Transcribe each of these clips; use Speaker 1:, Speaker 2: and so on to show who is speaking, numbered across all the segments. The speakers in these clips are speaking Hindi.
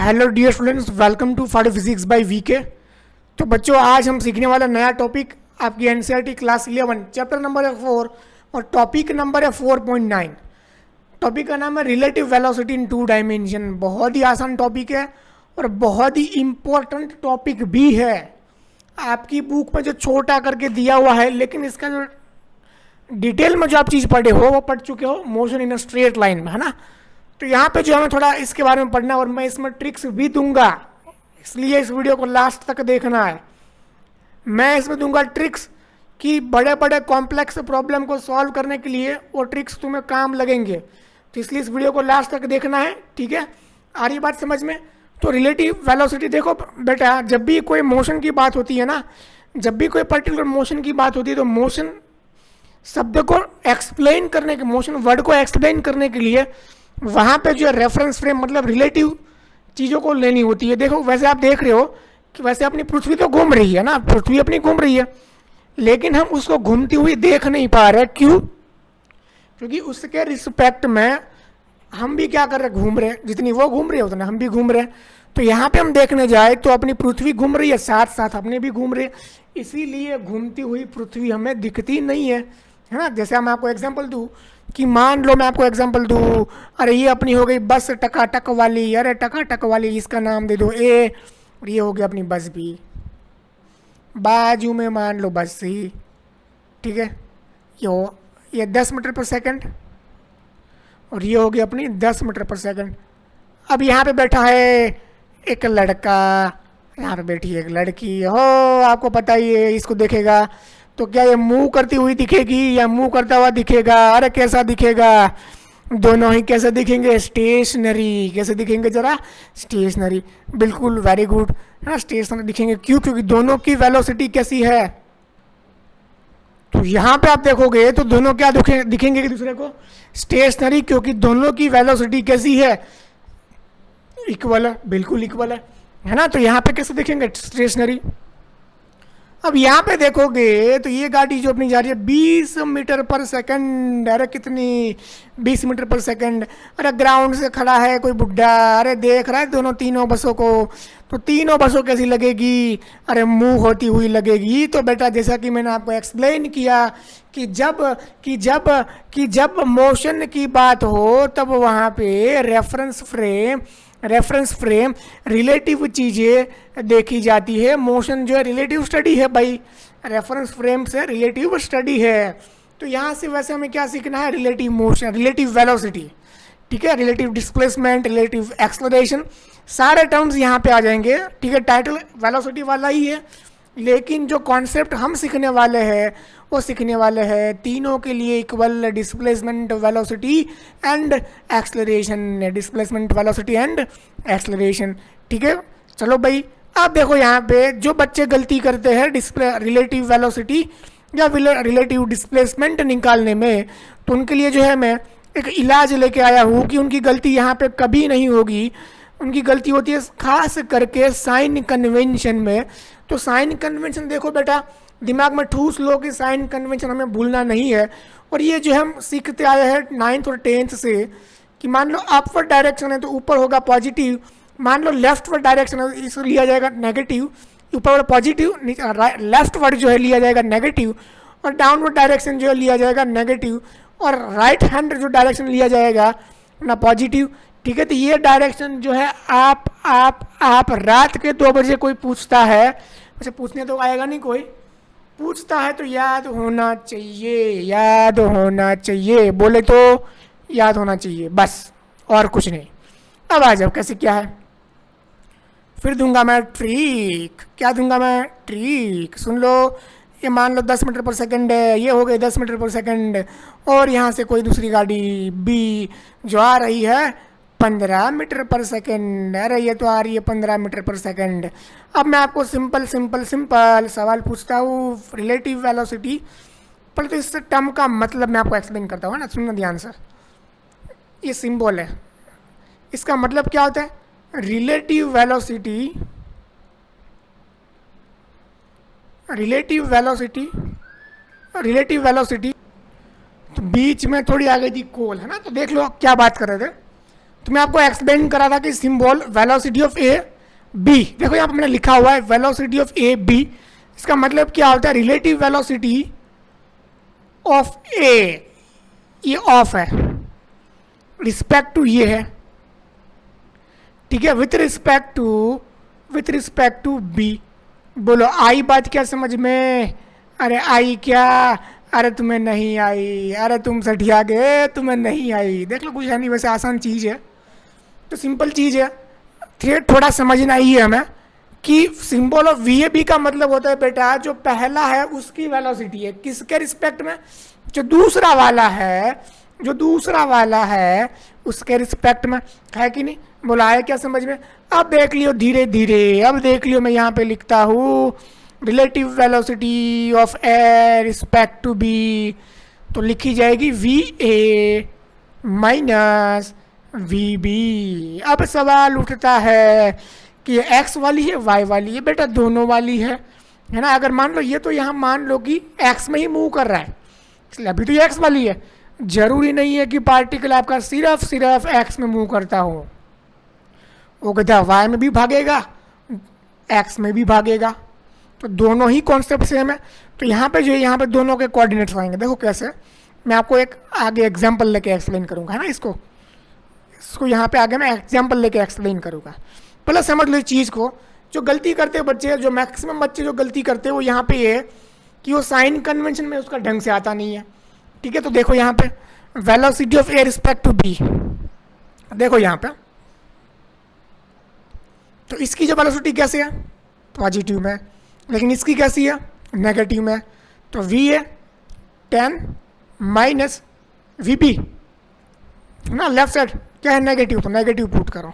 Speaker 1: Hello dear students, welcome to फाड़ू फिजिक्स बाय वीके। तो बच्चों, आज हम सीखने वाला नया टॉपिक आपकी एनसीईआरटी क्लास 11 चैप्टर नंबर है 4 और टॉपिक नंबर है 4.9। टॉपिक का नाम है relative velocity in two dimension. बहुत ही आसान टॉपिक है और बहुत ही इम्पोर्टेंट टॉपिक भी है। आपकी बुक में जो छोटा करके दिया हुआ है, लेकिन इसका जो डिटेल में जो आप चीज़ पढ़े हो वो पढ़ चुके हो motion in a straight line में, है ना। तो यहाँ पे जो हमें थोड़ा इसके बारे में पढ़ना है और मैं इसमें ट्रिक्स भी दूंगा, इसलिए इस वीडियो को लास्ट तक देखना है। मैं इसमें दूंगा ट्रिक्स कि बड़े बड़े कॉम्प्लेक्स प्रॉब्लम को सॉल्व करने के लिए वो ट्रिक्स तुम्हें काम लगेंगे। तो इसलिए इस वीडियो को लास्ट तक देखना है, ठीक है। आ रही बात समझ में? तो रिलेटिव वेलोसिटी देखो बेटा, जब भी कोई मोशन की बात होती है ना, जब भी कोई पर्टिकुलर मोशन की बात होती है तो मोशन शब्द को एक्सप्लेन करने के, मोशन वर्ड को एक्सप्लेन करने के लिए वहाँ पे जो रेफरेंस फ्रेम मतलब रिलेटिव चीज़ों को लेनी होती है। देखो, वैसे आप देख रहे हो कि वैसे अपनी पृथ्वी तो घूम रही है ना, पृथ्वी अपनी घूम रही है, लेकिन हम उसको घूमती हुई देख नहीं पा रहे। क्यों? क्योंकि उसके रिस्पेक्ट में हम भी क्या कर रहे, घूम रहे। जितनी वो घूम रही है उतना हम भी घूम रहे हैं। तो यहाँ पे हम देखने जाए तो अपनी पृथ्वी घूम रही है, साथ साथ अपने भी घूम रहे हैं, इसीलिए घूमती हुई पृथ्वी हमें दिखती नहीं है ना। जैसे हम आपको एग्जांपल दूँ कि मान लो मैं आपको एग्जांपल दूँ, अरे ये अपनी हो गई बस टकाटक वाली, अरे टकाटक वाली इसका नाम दे दो ए, और ये हो गया अपनी बस भी, बाजू में मान लो बस सी, ठीक है। ये 10 मीटर पर सेकंड और ये हो गई अपनी 10 मीटर पर सेकंड। अब यहाँ पे बैठा है एक लड़का, यहाँ पे बैठी है एक लड़की हो, आपको पता ही है इसको देखेगा तो क्या ये मुंह करती हुई दिखेगी या मुंह करता हुआ दिखेगा? अरे कैसा दिखेगा? दोनों ही कैसे दिखेंगे? स्टेशनरी। कैसे दिखेंगे जरा? स्टेशनरी। बिल्कुल, वेरी गुड, है ना, स्टेशनरी दिखेंगे। क्यों? क्योंकि दोनों की वेलोसिटी कैसी है। तो यहाँ पे आप देखोगे तो दोनों क्या दिखेंगे एक दूसरे को? स्टेशनरी, क्योंकि दोनों की वेलोसिटी कैसी है? इक्वल है, बिल्कुल इक्वल है ना। तो यहाँ पे कैसे दिखेंगे? स्टेशनरी। अब यहाँ पे देखोगे तो ये गाड़ी जो अपनी जा रही है 20 मीटर पर सेकंड। अरे कितनी? 20 मीटर पर सेकंड। अरे ग्राउंड से खड़ा है कोई बुड्ढा, अरे देख रहा है दोनों तीनों बसों को। तो तीनों बसों कैसी लगेगी? अरे मुंह होती हुई लगेगी। तो बेटा, जैसा कि मैंने आपको एक्सप्लेन किया कि जब मोशन की बात हो तब वहाँ पे रेफरेंस फ्रेम रिलेटिव चीज़ें देखी जाती है। मोशन जो है रिलेटिव स्टडी है भाई, रेफरेंस फ्रेम से रिलेटिव स्टडी है। तो यहाँ से वैसे हमें क्या सीखना है? रिलेटिव मोशन, रिलेटिव वेलोसिटी, ठीक है, रिलेटिव डिस्प्लेसमेंट, रिलेटिव एक्सलरेशन, सारे टर्म्स यहाँ पे आ जाएंगे, ठीक है। टाइटल वेलोसिटी वाला ही है, लेकिन जो कॉन्सेप्ट हम सीखने वाले हैं वो सीखने वाले हैं तीनों के लिए equal displacement velocity and acceleration, displacement velocity and acceleration, ठीक है। चलो भाई, अब देखो यहाँ पे जो बच्चे गलती करते हैं रिलेटिव वेलोसिटी या रिलेटिव डिस्प्लेसमेंट निकालने में, तो उनके लिए जो है मैं एक इलाज लेके आया हूँ कि उनकी गलती यहाँ पे कभी नहीं होगी। उनकी गलती होती है खास करके साइन कन्वेंशन में। तो साइन कन्वेंशन देखो बेटा, दिमाग में ठूस लो कि साइन कन्वेंशन हमें भूलना नहीं है। और ये जो हम सीखते आए हैं 9th और 10th से कि मान लो अपवर्ड डायरेक्शन है तो ऊपर होगा पॉजिटिव, मान लो लेफ्टवर्ड डायरेक्शन है इसको लिया जाएगा नेगेटिव, ऊपर पॉजिटिव, लेफ्ट वर्ड जो है लिया जाएगा नेगेटिव, और डाउनवर्ड डायरेक्शन जो है लिया जाएगा नेगेटिव, और राइट हैंड जो डायरेक्शन लिया जाएगा ना पॉजिटिव, ठीक है। तो ये डायरेक्शन जो है आप रात के 2 बजे कोई पूछता है, वैसे पूछने तो आएगा नहीं कोई, पूछता है तो याद होना चाहिए, याद होना चाहिए, बोले तो याद होना चाहिए बस, और कुछ नहीं। अब आ जाओ कैसे क्या है, फिर दूंगा मैं ट्रिक। क्या दूंगा मैं? ट्रिक। सुन लो, ये मान लो 10 मीटर पर सेकंड है, ये हो गए 10 मीटर पर सेकंड, और यहाँ से कोई दूसरी गाड़ी बी जो आ रही है 15 मीटर पर सेकंड। अरे ये तो आ रही है 15 मीटर पर सेकंड। अब मैं आपको सिंपल सवाल पूछता हूँ रिलेटिव वेलोसिटी पर। तो इस टर्म का मतलब मैं आपको एक्सप्लेन करता हूँ ना, सुनना ध्यान से। ये सिंबल है, इसका मतलब क्या होता है? रिलेटिव वेलोसिटी तो बीच में थोड़ी आ गई थी कोल, है ना। तो देख लो क्या बात कर रहे थे। तो मैं आपको एक्सप्लेन करा था कि symbol velocity of A B, देखो यहाँ पर मैंने लिखा हुआ है वेलोसिटी ऑफ ए बी, इसका मतलब क्या होता है रिलेटिव वेलोसिटी ऑफ ए, ये ऑफ है, रिस्पेक्ट टू ये है, ठीक है, विथ रिस्पेक्ट टू बी। बोलो आई बात क्या समझ में? अरे आई क्या? अरे तुम्हें नहीं आई, अरे तुम सठिया गए, तुम्हें नहीं आई। देख लो कुछ है नहीं, वैसे आसान चीज़ है, तो सिंपल चीज़ है, थोड़ा समझना ही है हमें कि symbol of V A B का मतलब होता है बेटा जो पहला है उसकी वेलोसिटी है किसके रिस्पेक्ट में, जो दूसरा वाला है उसके रिस्पेक्ट में, है कि नहीं? बोला है क्या समझ में? अब देख लियो धीरे धीरे, अब देख लियो मैं यहाँ पे लिखता हूँ relative velocity of A respect to B, तो लिखी जाएगी V A minus V B. अब सवाल उठता है कि एक्स वाली है वाई वाली है, बेटा दोनों वाली है ना? अगर मान लो ये तो यहाँ मान लो कि एक्स में ही मूव कर रहा है, इसलिए अभी तो ये एक्स वाली है, जरूरी नहीं है कि पार्टिकल आपका सिर्फ एक्स में मूव करता हो, वो गधा वाई में भी भागेगा एक्स में भी भागेगा, तो दोनों ही कॉन्सेप्ट सेम है। तो यहाँ पे जो है यहाँ पे दोनों के कोऑर्डिनेट्स आएंगे, देखो कैसे, मैं आपको एक आगे एग्जांपल लेके एक्सप्लेन करूँगा, है ना? इसको यहाँ पे आगे मैं एग्जांपल लेके एक्सप्लेन करूँगा। पहले समझ लो इस चीज़ को, जो गलती करते हैं बच्चे, जो मैक्सिमम बच्चे जो गलती करते हैं वो यहाँ पे ये कि वो साइन कन्वेंशन में उसका ढंग से आता नहीं है, ठीक है? तो देखो यहाँ पे velocity of A respect to B, देखो यहाँ पे, तो इसकी जो वेलोसिटी कैसे है पॉजिटिव में, लेकिन इसकी कैसी है नेगेटिव में, तो V A 10 minus V B ना, लेफ्ट साइड क्या है नेगेटिव, तो नेगेटिव पुट करो,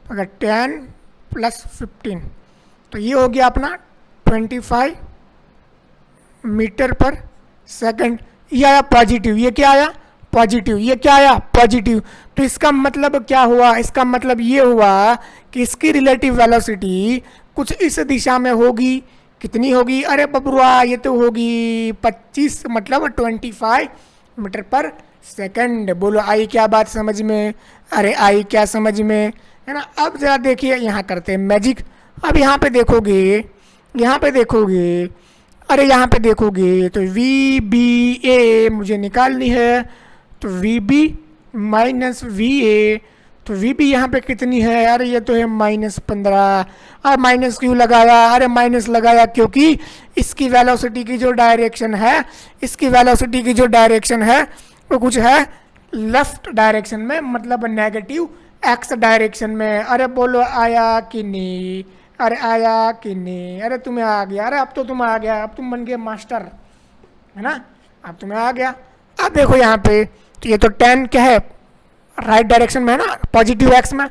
Speaker 1: अगर 10 प्लस 15 तो ये हो गया अपना 25 मीटर पर सेकंड, ये आया पॉजिटिव, ये क्या आया पॉजिटिव, ये क्या आया पॉजिटिव। तो इसका मतलब क्या हुआ, इसका मतलब ये हुआ कि इसकी रिलेटिव वेलोसिटी कुछ इस दिशा में होगी, कितनी होगी? अरे बबरुआ ये तो होगी 25 मतलब 25 मीटर पर सेकंड। बोलो आई क्या बात समझ में? अरे आई क्या समझ में, है ना? अब ज़रा देखिए यहाँ करते हैं मैजिक। अब यहाँ पे देखोगे, अरे यहाँ पे देखोगे तो वी बी ए मुझे निकालनी है, तो V B minus V A, तो वी बी यहाँ पे कितनी है? अरे ये तो है -15। अब माइनस क्यों लगाया? अरे माइनस लगाया क्योंकि इसकी वेलोसिटी की जो डायरेक्शन है, वो कुछ है लेफ्ट डायरेक्शन में, मतलब नेगेटिव एक्स डायरेक्शन में। अरे बोलो आया कि नहीं? अरे आया कि नहीं? अरे तुम्हें आ गया, अरे अब तो तुम आ गया, अब तुम बन गए मास्टर, है ना? अब तुम्हें आ गया। अब देखो यहाँ पे, तो ये तो 10 क्या है राइट डायरेक्शन में है ना, पॉजिटिव एक्स में,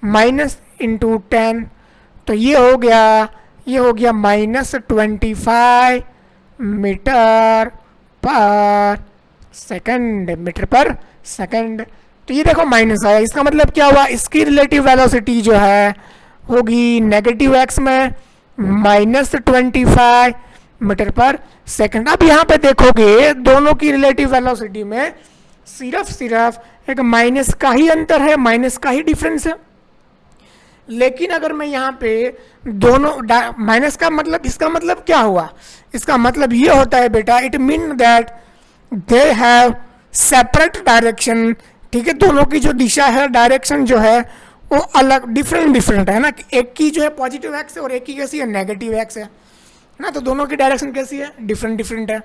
Speaker 1: माइनस इंटू 10, तो ये हो गया -25 मीटर पर सेकंड। तो ये देखो माइनस आया, इसका मतलब क्या हुआ? इसकी रिलेटिव वेलोसिटी जो है होगी नेगेटिव एक्स में -25 मीटर पर सेकंड। अब यहाँ पे देखोगे दोनों की रिलेटिव वेलोसिटी में सिर्फ एक माइनस का ही अंतर है, माइनस का ही डिफरेंस है। लेकिन अगर मैं यहाँ पे दोनों माइनस का मतलब, इसका मतलब क्या हुआ? इसका मतलब ये होता है बेटा, it mean that they have separate direction, ठीक है? दोनों की जो दिशा है, डायरेक्शन जो है वो अलग डिफरेंट है ना, एक की जो है पॉजिटिव एक्स है और एक की कैसी है नेगेटिव एक्स है ना, तो दोनों की डायरेक्शन कैसी है डिफरेंट है,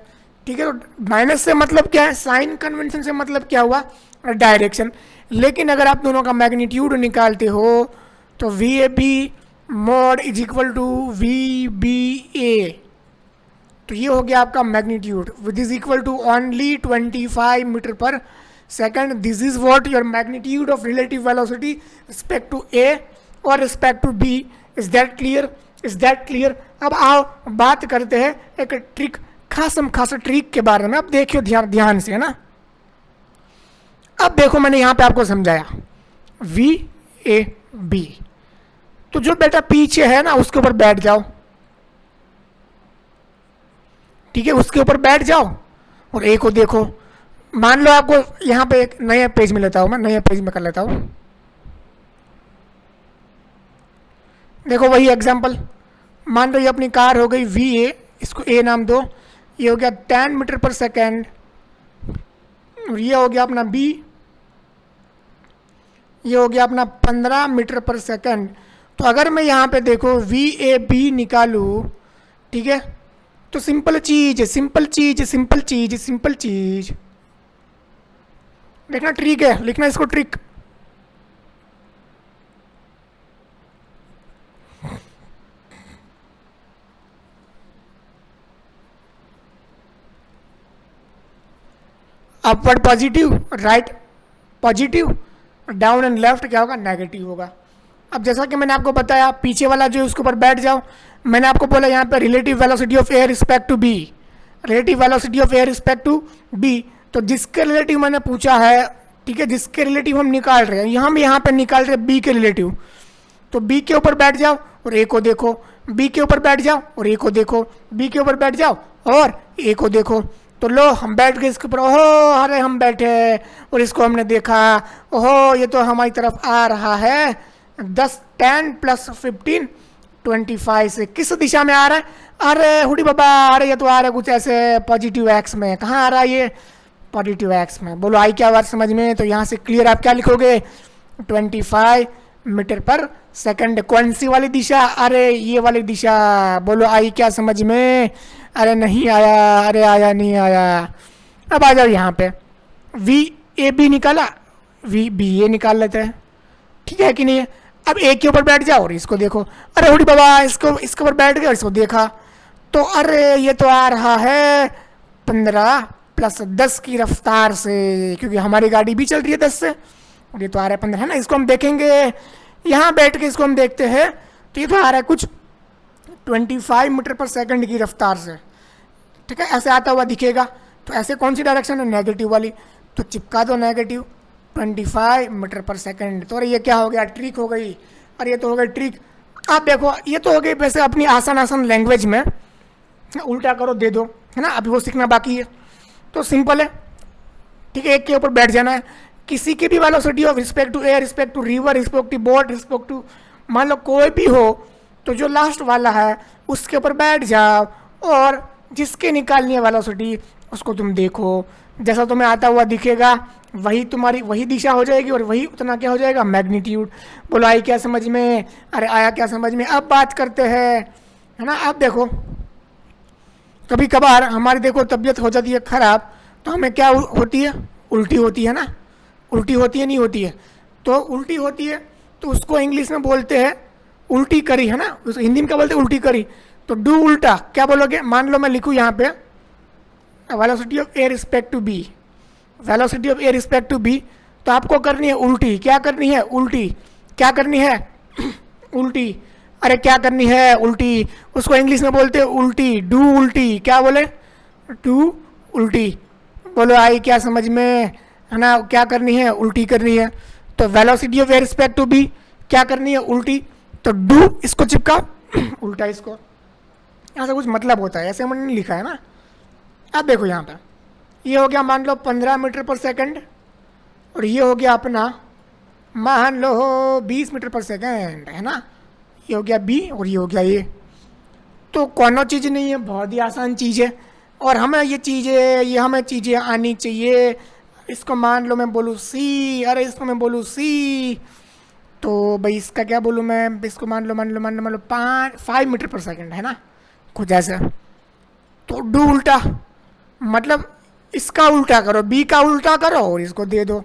Speaker 1: ठीक है? तो माइनस से मतलब क्या है, साइन कन्वेंशन से मतलब क्या हुआ डायरेक्शन। लेकिन अगर आप दोनों का मैग्नीट्यूड निकालते हो तो V A B mod is equal to V B A, तो ये हो गया आपका magnitude, which is equal to only 25 meter per second. This is what your magnitude of relative velocity respect to A और respect to B. Is that clear? अब आओ बात करते हैं एक ट्रिक, खासा ट्रिक के बारे में। अब देखियो ध्यान से, है ना? अब देखो मैंने यहाँ पे आपको समझाया वी ए बी, तो जो बेटा पीछे है ना उसके ऊपर बैठ जाओ, ठीक है? उसके ऊपर बैठ जाओ और ए को देखो, मान लो आपको यहाँ पे एक नया पेज में लेता हूँ, मैं नया पेज में कर लेता हूँ। देखो वही एग्जांपल, मान लो ये अपनी कार हो गई वी ए, इसको ए नाम दो, ये हो गया 10 मीटर पर सेकेंड, और ये हो गया अपना बी, ये हो गया अपना 15 मीटर पर सेकेंड। तो अगर मैं यहाँ पे देखो वी ए बी निकालूँ, ठीक है, तो सिंपल चीज सिंपल चीज सिंपल चीज सिंपल चीज, देखना ट्रिक है, लिखना इसको trick. Upward positive, right positive, down and left क्या होगा, नेगेटिव होगा। अब जैसा कि मैंने आपको बताया, पीछे वाला जो है उसके ऊपर बैठ जाओ। मैंने आपको बोला यहाँ पे relative velocity of air respect to B, relative velocity of air respect to B, तो जिसके रिलेटिव मैंने पूछा है, ठीक है, जिसके रिलेटिव हम निकाल रहे हैं, यहाँ पे निकाल रहे हैं बी के रिलेटिव, तो बी के ऊपर बैठ जाओ और ए को देखो, बी के ऊपर बैठ जाओ और ए को देखो, बी के ऊपर बैठ जाओ और ए को देखो। तो लो हम बैठ गए इसके ऊपर, ओहो अरे हम बैठे और इसको हमने देखा, ओहो ये तो हमारी तरफ आ रहा है 10 10 + 15 25 से। किस दिशा में आ रहा है, अरे हुडी बाबा, अरे ये तो आ रहा है कुछ ऐसे पॉजिटिव एक्स में। कहाँ आ रहा है ये, पॉजिटिव एक्स में। बोलो आई क्या बात समझ में। तो यहाँ से क्लियर आप क्या लिखोगे, 25 मीटर पर सेकंड। कौन सी वाली दिशा, अरे ये वाली दिशा। बोलो आई क्या समझ में, अरे नहीं आया, अरे आया नहीं आया। अब आ जाओ यहाँ पे, वी ए बी निकाला, वी बी ए निकाल लेते हैं, ठीक है कि नहीं है। अब ए के ऊपर बैठ जाओ और इसको देखो, अरे हुडी बाबा इसको इसके ऊपर बैठ गए और इसको देखा, तो अरे ये तो आ रहा है 15 + 10 की रफ्तार से, क्योंकि हमारी गाड़ी भी चल रही है 10 से, और ये तो आ रहा है 15, है ना। इसको हम देखेंगे, यहाँ बैठ के इसको हम देखते हैं, तो ये तो आ रहा है कुछ 25 मीटर पर सेकंड की रफ्तार से, ठीक है, ऐसे आता हुआ दिखेगा। तो ऐसे कौन सी डायरेक्शन है, नेगेटिव वाली, तो चिपका दो नेगेटिव 25 मीटर पर सेकंड। तो अरे ये क्या हो गया, ट्रिक हो गई। और ये तो हो गई ट्रिक। आप देखो ये तो हो गई वैसे अपनी आसान आसान लैंग्वेज में, उल्टा करो दे दो, है ना, अभी वो सीखना बाकी है। तो सिंपल है, ठीक है, एक के ऊपर बैठ जाना है। किसी की भी velocity of respect to air, respect to river, respect to boat, respect to, मान लो कोई भी हो, तो जो लास्ट वाला है उसके ऊपर बैठ जाओ और जिसके निकालनी है वेलोसिटी उसको तुम देखो, जैसा तुम्हें आता हुआ दिखेगा वही तुम्हारी वही दिशा हो जाएगी और वही उतना क्या हो जाएगा, मैग्नीट्यूड। बोलो आई क्या समझ में, अरे आया क्या समझ में। अब बात करते हैं, है ना। अब देखो कभी कभार हमारी देखो तबीयत हो जाती है ख़राब, तो हमें क्या होती है, उल्टी होती है ना, उल्टी होती है नहीं होती है, तो उल्टी होती है तो उसको इंग्लिश में बोलते हैं उल्टी करी, है ना, उसको हिंदी में क्या बोलते हैं, उल्टी करी। तो डू उल्टा क्या बोलोगे, मान लो मैं लिखूँ यहाँ पे velocity of air respect to B, velocity of air respect to B, तो आपको करनी है उल्टी। क्या करनी है, उल्टी। क्या करनी है उल्टी। अरे क्या करनी है, उल्टी। उसको इंग्लिश में बोलते हैं उल्टी, डू उल्टी। क्या बोले, डू उल्टी। बोलो आई क्या समझ में, है ना। क्या करनी है, उल्टी करनी है। तो velocity of air respect to B क्या करनी है, उल्टी। तो डू इसको चिपकाओ उल्टा इसको, यहाँ से कुछ मतलब होता है, ऐसे मैंने नहीं लिखा है ना। अब देखो यहाँ पे ये हो गया मान लो 15 मीटर पर सेकंड, और ये हो गया अपना मान लो 20 मीटर पर सेकंड, है ना। ये हो गया बी और ये हो गया ए। तो कोनो चीज़ नहीं है, बहुत ही आसान चीज़ है, और हमें ये हमें चीज़ें आनी चाहिए। इसको मान लो मैं बोलूँ सी, अरे इसको मैं बोलूँ सी, तो भाई इसका क्या बोलूँ मैं, इसको मान लो 5 मीटर पर सेकंड, है ना, कुछ ऐसा। तो डू उल्टा मतलब इसका उल्टा करो, बी का उल्टा करो और इसको दे दो।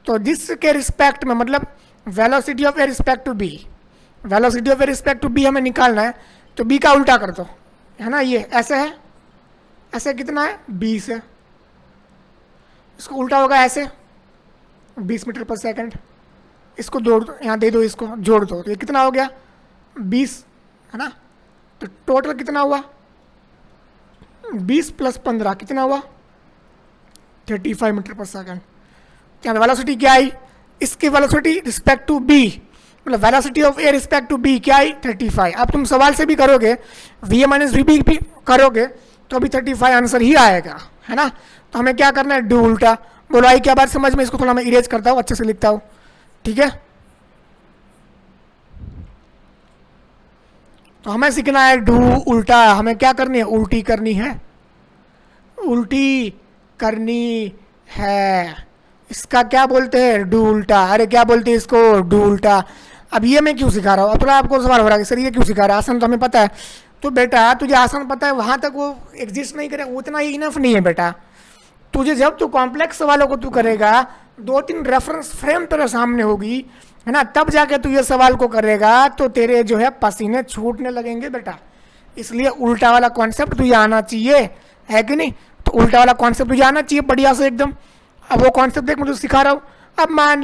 Speaker 1: तो जिसके रिस्पेक्ट में, मतलब velocity of air respect to B, velocity of air respect to B हमें निकालना है, तो बी का उल्टा कर दो, है ना। ये ऐसे है, ऐसे कितना है 20 है, इसको उल्टा होगा ऐसे 20 मीटर पर सेकंड। इसको जोड़ दो, यहाँ दे दो, इसको जोड़ दो, तो ये कितना हो गया 20, है ना। तो टोटल कितना हुआ 20 + 15 कितना हुआ 35 मीटर पर सेकंड। क्या वेलोसिटी क्या आई, इसकी वेलोसिटी रिस्पेक्ट टू बी, मतलब velocity of air respect to B क्या आई 35। अब तुम सवाल से भी करोगे, V A minus V B भी करोगे तो अभी 35 आंसर ही आएगा, है ना। तो हमें क्या करना है, डू उल्टा। बोलो आई क्या बात समझ में, इसको थोड़ा मैं इरेज करता हूँ, अच्छे से लिखता हूँ, ठीक है। तो हमें सीखना है डू उल्टा, हमें क्या करनी है, उल्टी करनी है, उल्टी करनी है। इसका क्या बोलते हैं, डू उल्टा। अरे क्या बोलते हैं इसको, डू उल्टा। अब ये मैं क्यों सिखा रहा हूँ, अब थोड़ा आपको सवाल हो रहा है कि सर ये क्यों सिखा रहा है, आसान तो हमें पता है। तो बेटा तुझे आसान पता है, वहां तक वो एग्जिस्ट नहीं करे, उतना ही इनफ नहीं है बेटा। तुझे जब तू कॉम्प्लेक्स सवालों को तू करेगा, 2-3 रेफरेंस फ्रेम तेरे सामने होगी, है ना, तब जाके तू ये सवाल को करेगा, तो तेरे जो है पसीने छूटने लगेंगे बेटा। इसलिए उल्टा वाला कॉन्सेप्ट तुझे आना चाहिए, है कि नहीं। तो उल्टा वाला कॉन्सेप्ट तुझे आना चाहिए बढ़िया से एकदम। अब वो कॉन्सेप्ट देख मैं तुझे सिखा रहा हूँ। अब मान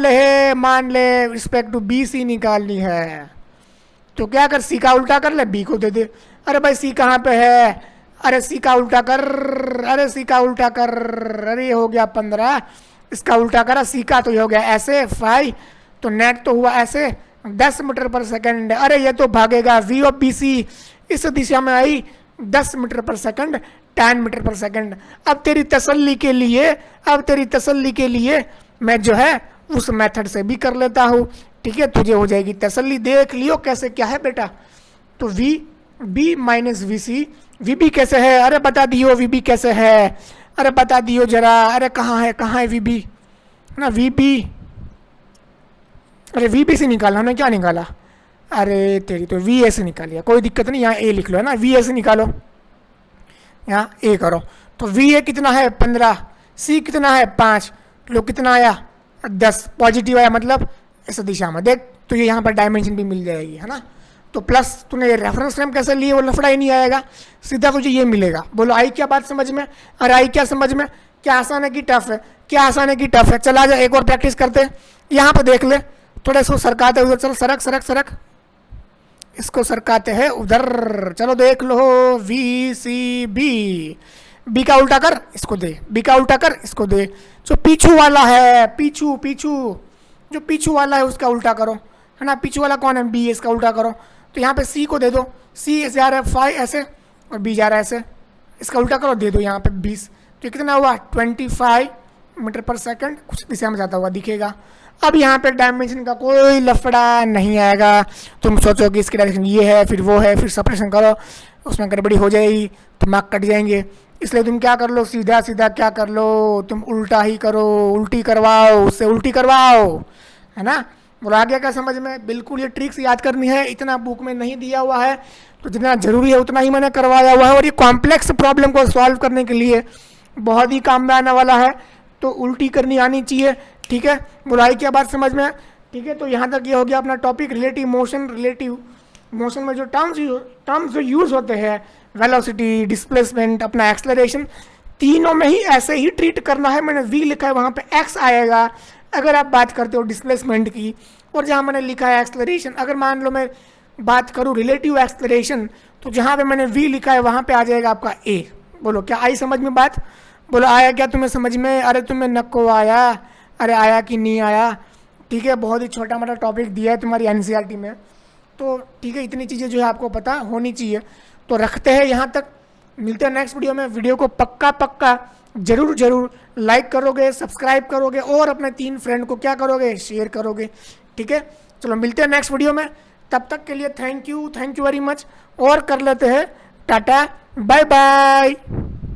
Speaker 1: ले रिस्पेक्ट टू बी सी निकालनी है, तो क्या कर, सी का उल्टा कर ले, बी को दे दे। अरे भाई सी कहाँ पे है, अरे सी का उल्टा कर, अरे सी का उल्टा कर, अरे ये हो गया 15, इसका उल्टा करा, सी का तो ये हो गया ऐसे 5, तो नेट तो हुआ ऐसे 10 मीटर पर सेकंड। अरे ये तो भागेगा, वी ऑफ बी सी इस दिशा में आई 10 metre per second, 10 metre per second. अब तेरी तसल्ली के लिए मैं जो है उस मेथड से भी कर लेता हूँ, ठीक है, तुझे हो जाएगी तसल्ली। देख लियो कैसे क्या है बेटा। तो V B minus V C, V B कैसे है, अरे बता दियो वी बी कैसे है, अरे बता दियो जरा, अरे कहाँ है वी बी, है ना, वी बी। अरे वी बी से निकाला, हमने क्या निकाला, अरे तेरी तो वी ए से निकालिया, कोई दिक्कत नहीं, यहाँ ए लिख लो, है ना, वी ए से निकालो, यहाँ ए करो। तो वी ए कितना है 15, सी कितना है 5, लो कितना आया 10, पॉजिटिव आया, मतलब इस दिशा में देख, तो ये यहाँ पर डायमेंशन भी मिल जाएगी, है ना। तो प्लस तूने ये रेफरेंस फ्रेम कैसे लिए, वो लफड़ा ही नहीं आएगा, सीधा तुझे ये मिलेगा। बोलो आई क्या बात समझ में, अरे आई क्या समझ में, क्या आसान है कि टफ है, क्या आसान है कि टफ है। चला जा एक और प्रैक्टिस करते हैं, यहाँ पे देख ले, थोड़ा इसको सरकाते उधर, चलो सरक, इसको सरकाते हैं उधर, चलो देख लो, वी सी बी, बी का उल्टा कर इसको दे, बी का उल्टा कर इसको दे, जो पीछू वाला है, पीछू जो पीछू वाला है उसका उल्टा करो, है ना, पीछू वाला कौन है, बी, इसका उल्टा करो। तो यहाँ पे सी को दे दो, सी जा रहा है 5 ऐसे, और बी जा रहा है ऐसे, इसका उल्टा करो, दे दो यहाँ पे 20, तो कितना हुआ 25 मीटर पर सेकंड, कुछ दिशा में जाता हुआ दिखेगा। अब यहाँ पे डायमेंशन का कोई लफड़ा नहीं आएगा, तुम सोचो कि इसकी डायरेक्शन ये है, फिर वो है, फिर सपरेशन करो, उसमें गड़बड़ी हो जाएगी तो मार्क कट जाएंगे। इसलिए तुम क्या कर लो, सीधा क्या कर लो, तुम उल्टा ही करो, उल्टी करवाओ, उससे उल्टी करवाओ, है ना। बोला आ गया क्या समझ में, बिल्कुल ये ट्रिक्स याद करनी है, इतना बुक में नहीं दिया हुआ है, तो जितना जरूरी है उतना ही मैंने करवाया हुआ है। और ये कॉम्प्लेक्स प्रॉब्लम को सॉल्व करने के लिए बहुत ही काम में आने वाला है, तो उल्टी करनी आनी चाहिए, ठीक है। बुलाई क्या बात समझ में, ठीक है। तो यहाँ तक ये हो गया अपना टॉपिक रिलेटिव मोशन में जो टर्म्स जो यूज होते हैं, वेलोसिटी, डिस्प्लेसमेंट, अपना एक्सलरेशन, तीनों में ही ऐसे ही ट्रीट करना है। मैंने वी लिखा है वहाँ पे एक्स आएगा अगर आप बात करते हो डिस्प्लेसमेंट की, और जहाँ मैंने लिखा है एक्सलरेशन, अगर मान लो मैं बात करूँ रिलेटिव एक्सलरेशन, तो जहाँ पे मैंने वी लिखा है वहाँ पे आ जाएगा आपका ए। बोलो क्या आई समझ में बात, बोलो आया क्या तुम्हें समझ में, अरे तुम्हें नको आया, अरे आया कि नहीं आया, ठीक है। बहुत ही छोटा मोटा टॉपिक दिया है तुम्हारी एनसीईआरटी में, तो ठीक है, इतनी चीज़ें जो है आपको पता होनी चाहिए। तो रखते हैं यहाँ तक, मिलते हैं नेक्स्ट वीडियो में। वीडियो को पक्का जरूर लाइक करोगे, सब्सक्राइब करोगे, और अपने 3 फ्रेंड को क्या करोगे, शेयर करोगे, ठीक है। चलो मिलते हैं नेक्स्ट वीडियो में, तब तक के लिए थैंक यू वेरी मच, और कर लेते हैं टाटा बाय बाय।